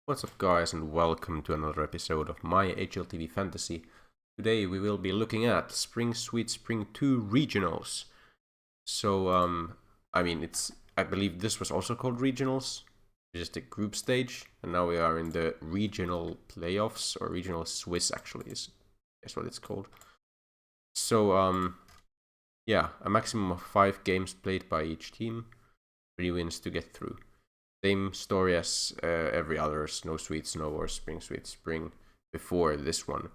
What's up guys, and welcome to another episode of my HLTV Fantasy. Today we will be looking at Spring Sweet Spring 2 Regionals. So I believe this was also called Regionals, just a group stage, and now we are in the regional playoffs, or regional Swiss actually is what it's called. So yeah, a maximum of 5 games played by each team, 3 wins to get through. Same story as every other Snow Sweet Snow or Spring Sweet Spring before this one.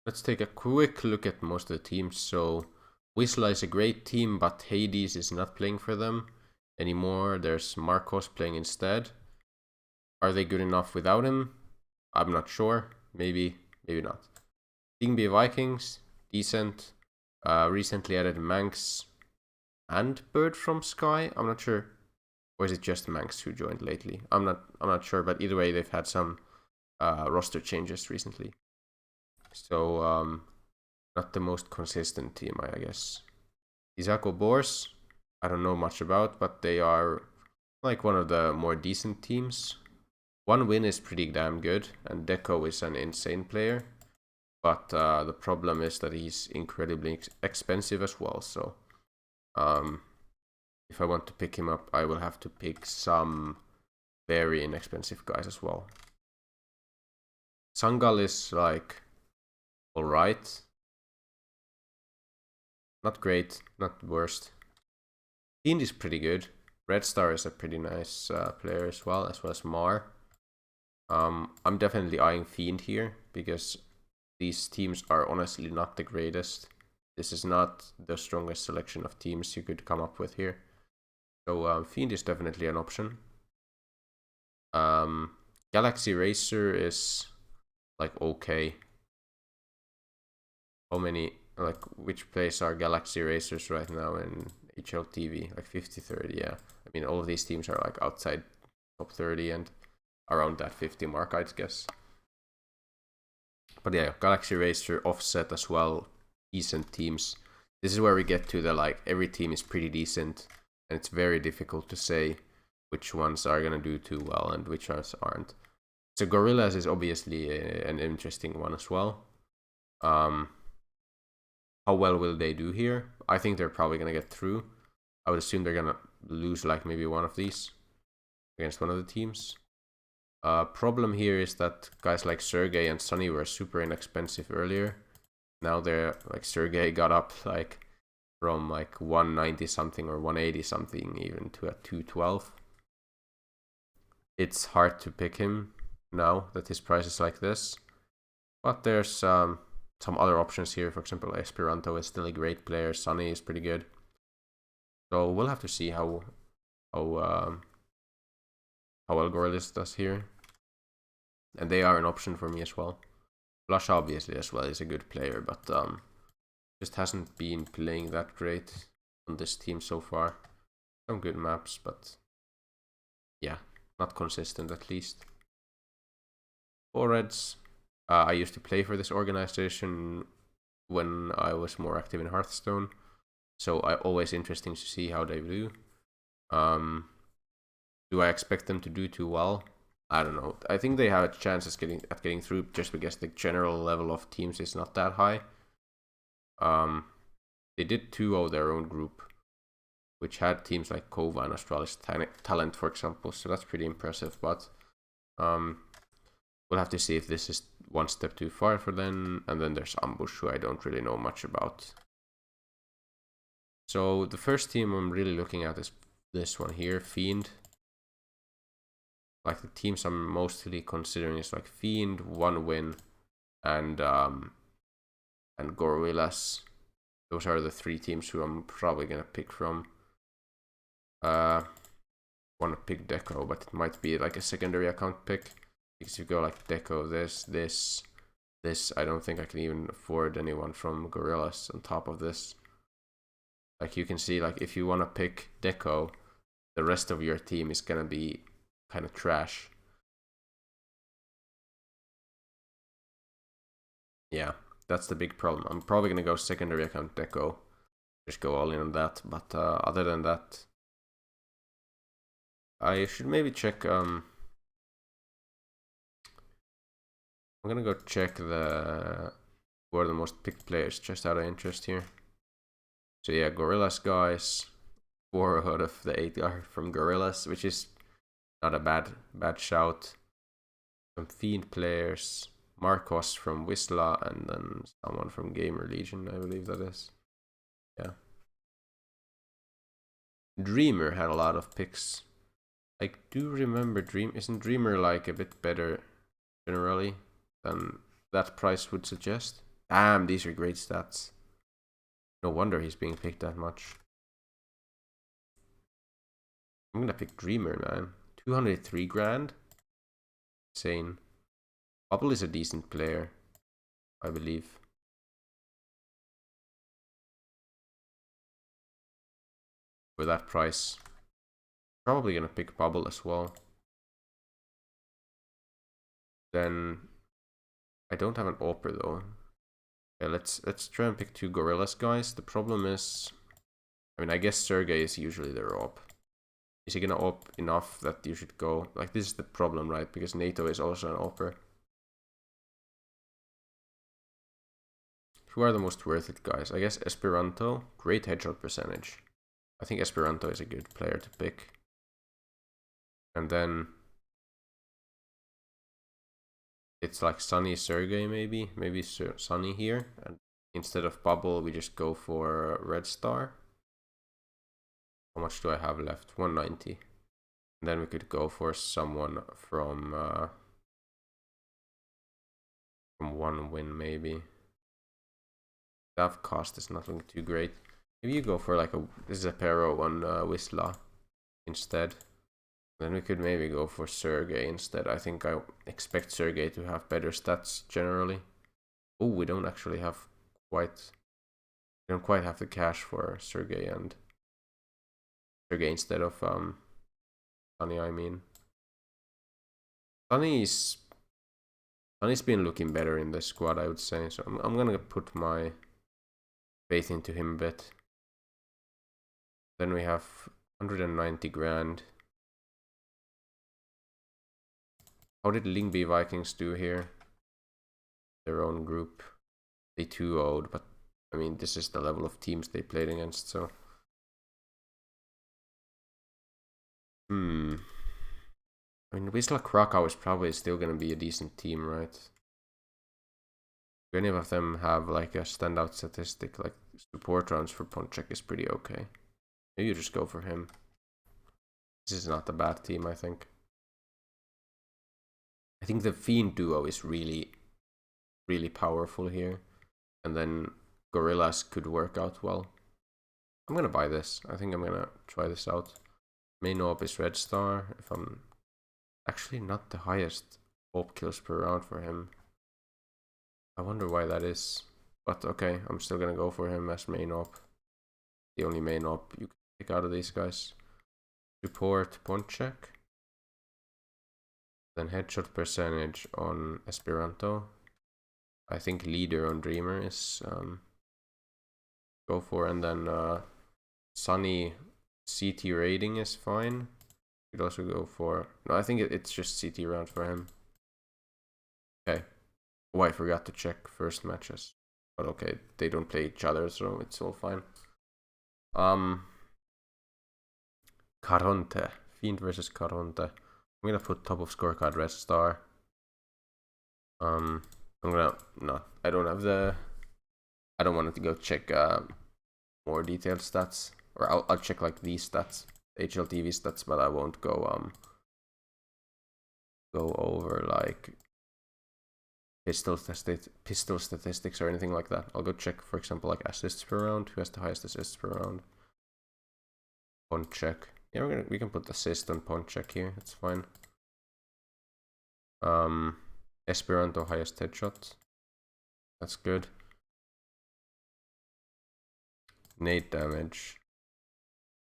Let's take a quick look at most of the teams. So Wisla is a great team, but Hades is not playing for them anymore. There's Marcos playing instead. Are they good enough without him? I'm not sure. Maybe not. Dingby Vikings, decent. Recently added Manx and Bird from Sky. I'm not sure. Or is it just Manx who joined lately? I'm not sure, but either way they've had some roster changes recently. So not the most consistent team, I guess. Isako Boars, I don't know much about, but they are like one of the more decent teams. 1 win is pretty damn good, and Deco is an insane player. But the problem is that he's incredibly expensive as well, so if I want to pick him up, I will have to pick some very inexpensive guys as well. Sangal is like alright. Not great, not worst. Fiend is pretty good. Red Star is a pretty nice player as well as Mar. I'm definitely eyeing Fiend here because these teams are honestly not the greatest. This is not the strongest selection of teams you could come up with here. So Fiend is definitely an option. Galaxy Racer is like okay. How many, like, which place are Galaxy Racers right now in HLTV? Like 50-30, yeah. I mean, all of these teams are like outside top 30 and around that 50 mark, I'd guess. But yeah, Galaxy Racer, Offset as well, decent teams. This is where we get to the like every team is pretty decent, and it's very difficult to say which ones are gonna do too well and which ones aren't. So Gorillas is obviously an interesting one as well. How well will they do here? I think they're probably gonna get through. I would assume they're gonna lose like maybe one of these against one of the teams. Problem here is that guys like Sergey and Sunny were super inexpensive earlier. Now they're like Sergey got up like from like 190 something or 180 something even to a 212. It's hard to pick him now that his price is like this. But there's some other options here. For example, Esperanto is still a great player. Sunny is pretty good. So we'll have to see how well Gorillas does here. And they are an option for me as well. Blush obviously as well is a good player, but just hasn't been playing that great on this team so far. Some good maps, but yeah, not consistent at least. Reds, I used to play for this organization when I was more active in Hearthstone, so always interesting to see how they do. Do I expect them to do too well? I don't know. I think they have a chance at getting through just because the general level of teams is not that high. They did 2-0 their own group, which had teams like Kova and Astralis Talent, for example. So that's pretty impressive. But we'll have to see if this is one step too far for them. And then there's Ambush, who I don't really know much about. So the first team I'm really looking at is this one here, Fiend. Like the teams I'm mostly considering is like Fiend, 1 win, and Gorillas. Those are the 3 teams who I'm probably gonna pick from. Want to pick Deco, but it might be like a secondary account pick because you go like Deco, this. I don't think I can even afford anyone from Gorillas on top of this. Like you can see, like if you want to pick Deco, the rest of your team is gonna be kind of trash. Yeah, that's the big problem. I'm probably gonna go secondary account Deco, just go all in on that. But other than that, I should maybe check. I'm gonna go check who are the most picked players, just out of interest here. So yeah, Gorillas guys. 4 out of the 8 are from Gorillas, which is not a bad shout. Some Fiend players. Marcos from Wisla, and then someone from Gamer Legion, I believe that is. Yeah. Dreamer had a lot of picks. I do remember isn't Dreamer like a bit better generally than that price would suggest? Damn, these are great stats. No wonder he's being picked that much. I'm gonna pick Dreamer, man. 203 grand? Insane. Bubble is a decent player, I believe. For that price. Probably gonna pick Bubble as well. Then I don't have an Opera though. Yeah, let's try and pick 2 Gorillas guys. The problem is, I mean, I guess Sergey is usually their op. Is he gonna op enough that you should go? Like, this is the problem, right? Because NATO is also an opper. Who are the most worth it guys? I guess Esperanto. Great headshot percentage. I think Esperanto is a good player to pick. And then it's like Sunny Sergey maybe. Maybe Sunny here. And instead of Bubble, we just go for Red Star. How much do I have left? 190. And then we could go for someone from 1 win maybe. That cost is not looking too great. Maybe you go for like this is a Pero on Wisla instead. Then we could maybe go for Sergey instead. I think I expect Sergey to have better stats generally. Oh, we don't actually have we don't quite have the cash for Sergey and Sergey instead of Sunny, I mean. Sunny's been looking better in the squad, I would say. So I'm gonna put my faith into him a bit. Then we have 190 grand. How did Lyngby Vikings do here? Their own group. They 2-0'd, but I mean, this is the level of teams they played against, so. I mean, Wisla Krakow is probably still gonna be a decent team, right? Do any of them have like a standout statistic? Like support runs for Ponchek is pretty okay. Maybe you just go for him. This is not a bad team, I think. I think the Fiend duo is really, really powerful here. And then Gorillas could work out well. I'm gonna buy this. I think I'm gonna try this out. Main op is Red Star. If I'm actually not the highest op kills per round for him. I wonder why that is. But okay, I'm still gonna go for him as main op. The only main op you can pick out of these guys. Support Ponchek. Then headshot percentage on Esperanto. I think leader on Dreamer is go for, and then Sunny CT rating is fine. You could also go for, no, I think it's just CT round for him. Okay. Oh, I forgot to check first matches. But okay, they don't play each other, so it's all fine. Caronte. Fiend versus Caronte. I'm gonna put top of scorecard Red Star. I'm gonna I don't want it to go check more detailed stats, or I'll check like these stats, HLTV stats, but I won't go over like pistol statistics or anything like that. I'll go check, for example, like assists per round. Who has the highest assists per round? Ponchek. Yeah, we can put assist on Ponchek here. It's fine. Esperanto highest headshot. That's good. Nade damage.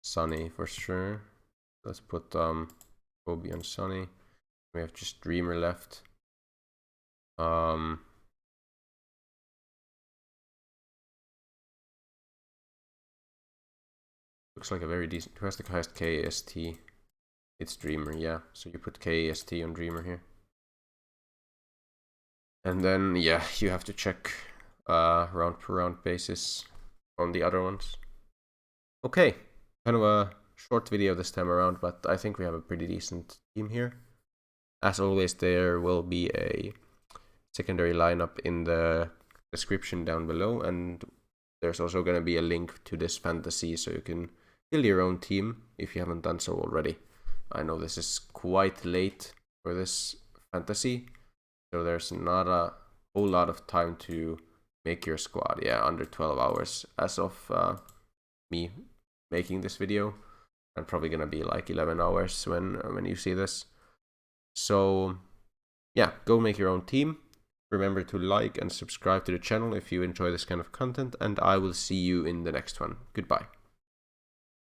Sunny for sure. Let's put Kobe and Sunny. We have just Dreamer left. Looks like a very decent. Who has the highest KST? It's Dreamer, yeah. So you put KST on Dreamer here. And then, yeah, you have to check round per round basis on the other ones. Okay, kind of a short video this time around, but I think we have a pretty decent team here. As always, there will be a secondary lineup in the description down below, and there's also going to be a link to this fantasy so you can build your own team if you haven't done so already. I know this is quite late for this fantasy, so there's not a whole lot of time to make your squad. Yeah, under 12 hours as of me making this video, and probably gonna be like 11 hours when you see this. So yeah, go make your own team. Remember to like and subscribe to the channel if you enjoy this kind of content, and I will see you in the next one. Goodbye.